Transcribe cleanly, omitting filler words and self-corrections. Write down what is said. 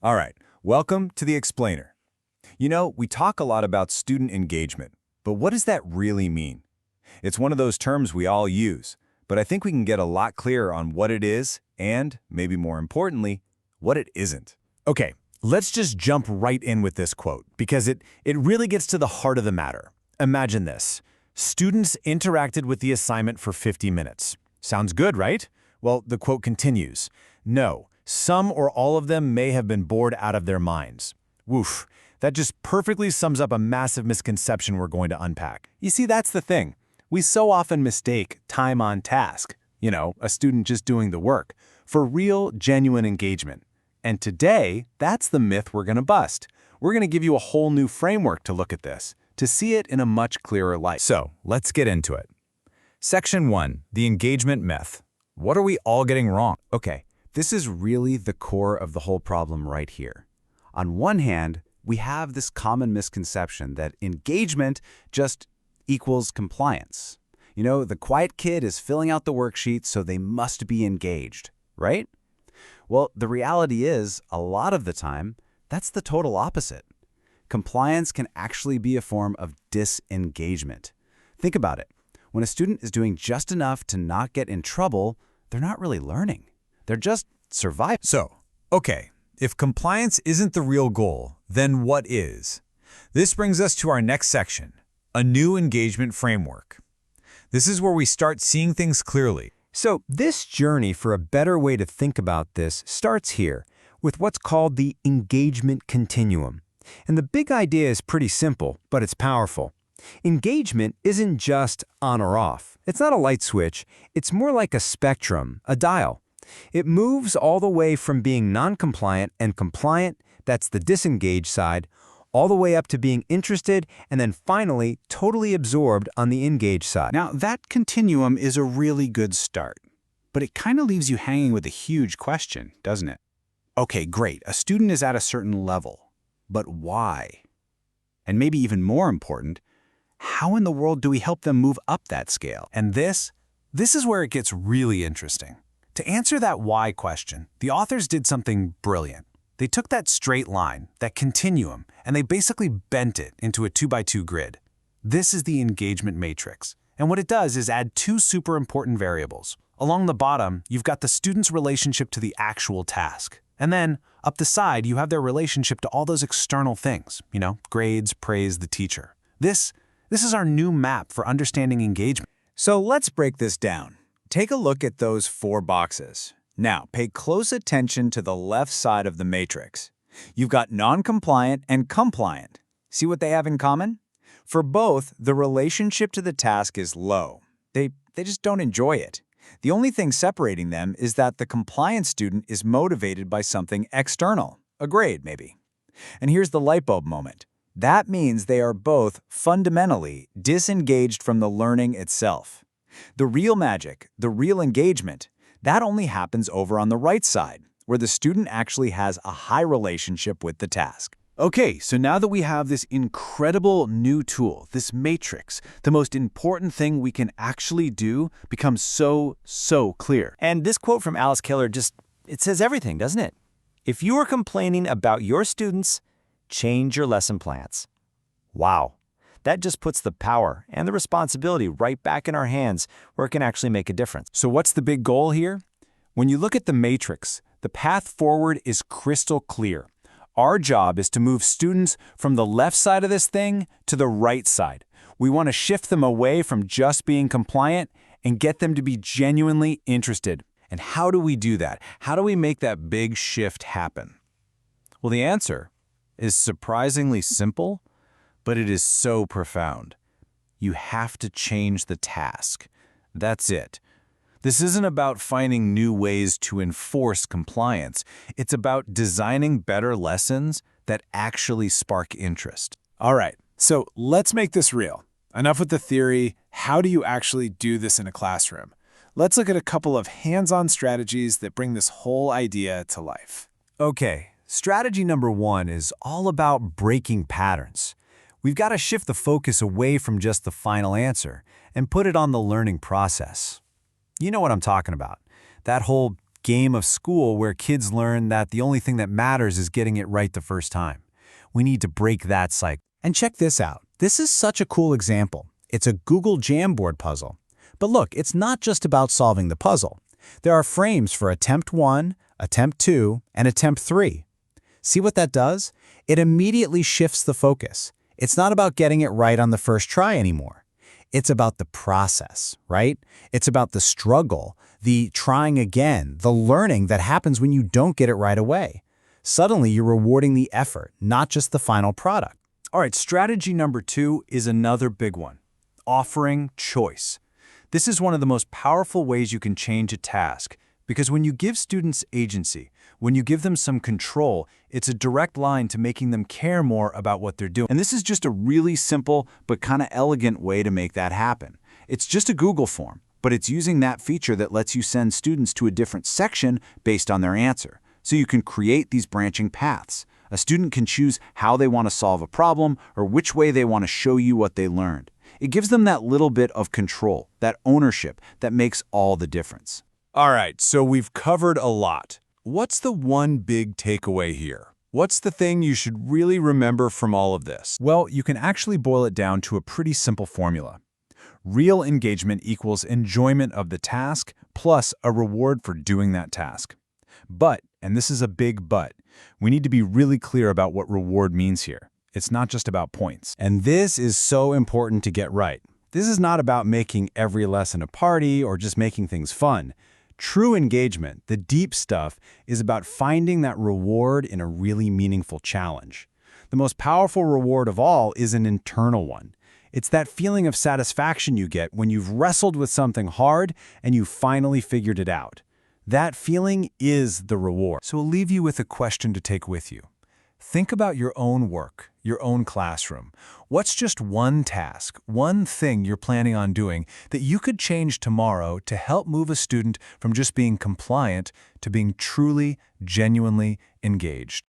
All right, welcome to the Explainer. You know, we talk a lot about student engagement, but what does that really mean? It's one of those terms we all use, but I think we can get a lot clearer on what it is and, maybe more importantly, what it isn't. Okay, let's just jump right in with this quote, because it really gets to the heart of the matter. Imagine this. Students interacted with the assignment for 50 minutes. Sounds good, right? Well, the quote continues. No, some or all of them may have been bored out of their minds. Woof, that just perfectly sums up a massive misconception we're going to unpack. You see, that's the thing. We so often mistake time on task, a student just doing the work, for real, genuine engagement. And today, that's the myth we're going to bust. We're going to give you a whole new framework to look at this, to see it in a much clearer light. So, let's get into it. Section 1, the engagement myth. What are we all getting wrong? Okay, this is really the core of the whole problem right here. On one hand, we have this common misconception that engagement just equals compliance. The quiet kid is filling out the worksheet, so they must be engaged, right? Well, the reality is, a lot of the time, that's the total opposite. Compliance can actually be a form of disengagement. Think about it. When a student is doing just enough to not get in trouble, they're not really learning. They're just surviving. So, okay, if compliance isn't the real goal, then what is? This brings us to our next section, a new engagement framework. This is where we start seeing things clearly. So this journey for a better way to think about this starts here with what's called the Engagement Continuum. And the big idea is pretty simple, but it's powerful. Engagement isn't just on or off. It's not a light switch. It's more like a spectrum, a dial. It moves all the way from being non-compliant and compliant, that's the disengaged side, all the way up to being interested and then finally totally absorbed on the engaged side. Now, that continuum is a really good start, but it kind of leaves you hanging with a huge question, doesn't it? Okay, great. A student is at a certain level, but why? And maybe even more important, how in the world do we help them move up that scale? And this is where it gets really interesting. To answer that why question, the authors did something brilliant. They took that straight line, that continuum, and they basically bent it into a 2x2 grid. This is the engagement matrix. And what it does is add two super important variables. Along the bottom, you've got the student's relationship to the actual task. And then, up the side, you have their relationship to all those external things, grades, praise, the teacher. This is our new map for understanding engagement. So let's break this down. Take a look at those 4 boxes. Now, pay close attention to the left side of the matrix. You've got non-compliant and compliant. See what they have in common? For both, the relationship to the task is low. They just don't enjoy it. The only thing separating them is that the compliant student is motivated by something external, a grade maybe. And here's the light bulb moment. That means they are both fundamentally disengaged from the learning itself. The real magic, the real engagement, that only happens over on the right side, where the student actually has a high relationship with the task. Okay, so now that we have this incredible new tool, this matrix, the most important thing we can actually do becomes so clear. And this quote from Keller it says everything, doesn't it? If you are complaining about your students, change your lesson plans. Wow. That just puts the power and the responsibility right back in our hands where it can actually make a difference. So what's the big goal here? When you look at the matrix, the path forward is crystal clear. Our job is to move students from the left side of this thing to the right side. We want to shift them away from just being compliant and get them to be genuinely interested. And how do we do that? How do we make that big shift happen? Well, the answer is surprisingly simple, but it is so profound. You have to change the task. That's it. This isn't about finding new ways to enforce compliance. It's about designing better lessons that actually spark interest. All right, so let's make this real. Enough with the theory. How do you actually do this in a classroom? Let's look at a couple of hands-on strategies that bring this whole idea to life. Okay, strategy number 1 is all about breaking patterns. We've got to shift the focus away from just the final answer and put it on the learning process. You know what I'm talking about. That whole game of school where kids learn that the only thing that matters is getting it right the first time. We need to break that cycle. And check this out. This is such a cool example. It's a Google Jamboard puzzle. But look, it's not just about solving the puzzle. There are frames for attempt 1, attempt 2, and attempt 3. See what that does? It immediately shifts the focus. It's not about getting it right on the first try anymore. It's about the process, right? It's about the struggle, the trying again, the learning that happens when you don't get it right away. Suddenly, you're rewarding the effort, not just the final product. All right, strategy number 2 is another big one. Offering choice. This is one of the most powerful ways you can change a task, because when you give students agency, when you give them some control, it's a direct line to making them care more about what they're doing. And this is just a really simple but kind of elegant way to make that happen. It's just a Google form, but it's using that feature that lets you send students to a different section based on their answer. So you can create these branching paths. A student can choose how they want to solve a problem or which way they want to show you what they learned. It gives them that little bit of control, that ownership that makes all the difference. All right, so we've covered a lot. What's the one big takeaway here? What's the thing you should really remember from all of this? Well, you can actually boil it down to a pretty simple formula. Real engagement equals enjoyment of the task plus a reward for doing that task. But, and this is a big but, we need to be really clear about what reward means here. It's not just about points. And this is so important to get right. This is not about making every lesson a party or just making things fun. True engagement, the deep stuff, is about finding that reward in a really meaningful challenge. The most powerful reward of all is an internal one. It's that feeling of satisfaction you get when you've wrestled with something hard and you finally figured it out. That feeling is the reward. So I'll leave you with a question to take with you. Think about your own work, your own classroom. What's just one task, one thing you're planning on doing that you could change tomorrow to help move a student from just being compliant to being truly, genuinely engaged?